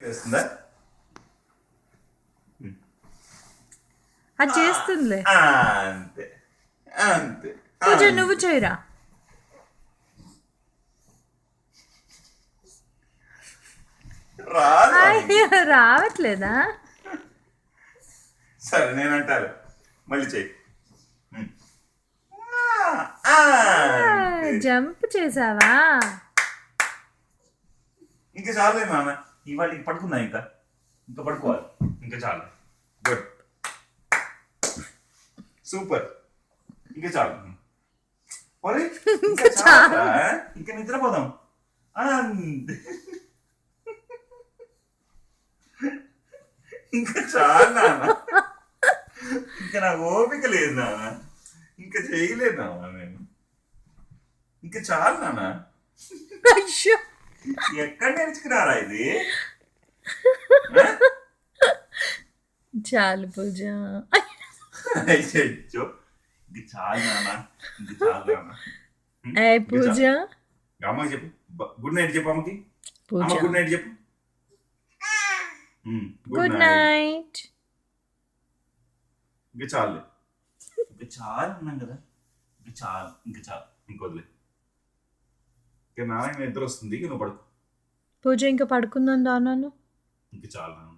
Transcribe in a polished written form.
చేస్తుందా? అది చేస్తుందిలే. అంతే అంతే. పూజ నువ్వు చేయరా. రాదు. అయ్యో రావట్లేదా? సరే నేను అంటాను, మళ్ళీ చెయ్యి. జంప్ చేసావా? ఇంకా చాలే నాన్న, ఇవాళ పడుకుందా? ఇంకా ఇంకా పడుకోవాలి. ఇంకా చాలు. Good, super. ఇంకా చాలు. మరి ఇంకా చాలా, ఇంకా నిద్రపోదాం. ఇంకా చాలు నాన్న, ఇంకా నాకు ఓపిక లేదు నాన్న, ఇంకా చేయలేదు నాన్న నేను. ఇంకా చాలు నాన్న. అయ్యో ఎక్కడ నేర్చుకున్నారా ఇది? చాలు పూజ. అయ్యో, ఇది చాలు నాన్న, ఇది చాలు నాన్న. ఏ పూజ, అమ్మకి చెప్పు గుడ్ నైట్ చెప్పు. అమ్మకి పూజ అమ్మ గుడ్ నైట్ చెప్పు. Good night. ఇంకా చాలు, ఇంకా చాలు అన్నాం కదా. ఇంకా చాలు, ఇంకా చాలు, ఇంకొదిలే. ఇంకా నాన్న నిద్ర వస్తుంది, ఇక నువ్వు పడుకో. పూజ ఇంకా పడుకుందాం దానాను. ఇంకా చాలు నాన్న.